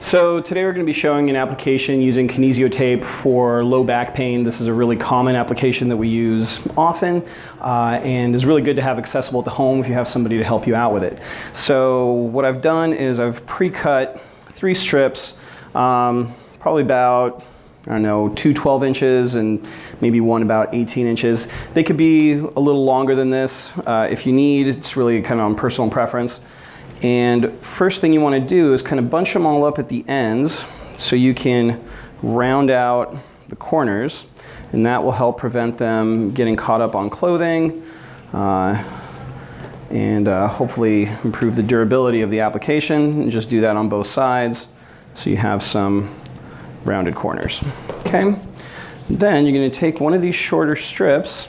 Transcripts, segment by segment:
So today we're going to be showing an application using kinesio tape for low back pain. This is a really common application that we use often and is really good to have accessible at the home if you have somebody to help you out with it. So what I've done is I've pre-cut 3 strips, probably about, I don't know, 2 12 inches and maybe one about 18 inches. They could be a little longer than this if you need. It's really kind of on personal preference. And first thing you want to do is kind of bunch them all up at the ends so you can round out the corners, and that will help prevent them getting caught up on clothing and hopefully improve the durability of the application. And just do that on both sides so you have some rounded corners. Okay, then you're going to take one of these shorter strips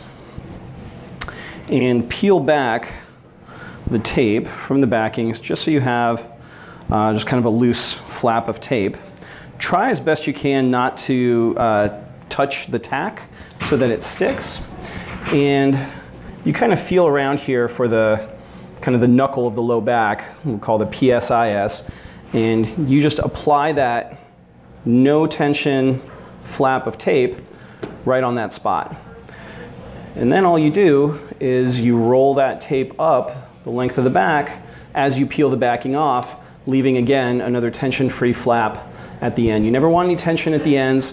and peel back the tape from the backings just so you have just kind of a loose flap of tape. Try as best you can not to touch the tack so that it sticks, and you kind of feel around here for the kind of the knuckle of the low back, we'll call the PSIS, and you just apply that no tension flap of tape right on that spot. And then all you do is you roll that tape up the length of the back as you peel the backing off, leaving again another tension-free flap at the end. You never want any tension at the ends,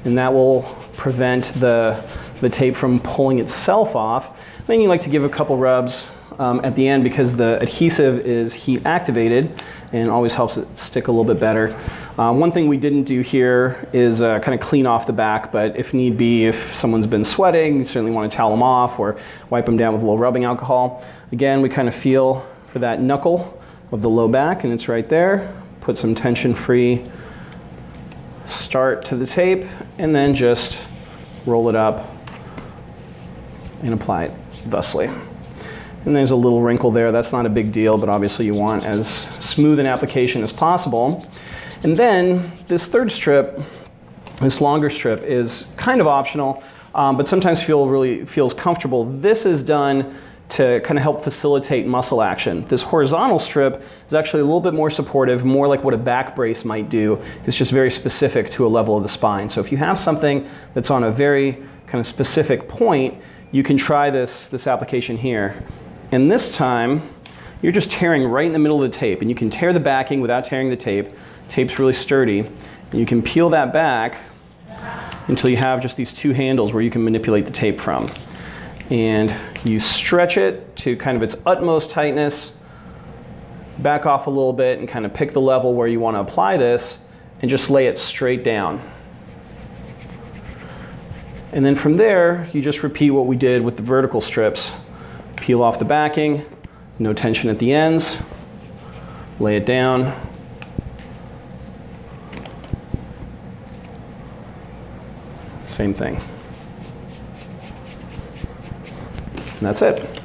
and that will prevent the tape from pulling itself off. Then you like to give a couple rubs at the end because the adhesive is heat activated and always helps it stick a little bit better. One thing we didn't do here is kind of clean off the back, but if need be, if someone's been sweating, you certainly want to towel them off or wipe them down with a little rubbing alcohol. Again, we kind of feel for that knuckle of the low back, and it's right there. Put some tension-free start to the tape, and then just roll it up and apply it thusly. And there's a little wrinkle there. That's not a big deal, but obviously you want as smooth an application as possible. And then this third strip, this longer strip, is kind of optional, but sometimes feels comfortable. This is done to kind of help facilitate muscle action. This horizontal strip is actually a little bit more supportive, more like what a back brace might do. It's just very specific to a level of the spine. So if you have something that's on a very kind of specific point, you can try this application here. And this time, you're just tearing right in the middle of the tape, and you can tear the backing without tearing the tape. Tape's really sturdy. And you can peel that back until you have just these 2 handles where you can manipulate the tape from. And you stretch it to kind of its utmost tightness, back off a little bit, and kind of pick the level where you want to apply this, and just lay it straight down. And then from there, you just repeat what we did with the vertical strips. Peel off the backing, no tension at the ends, lay it down. Same thing. And that's it.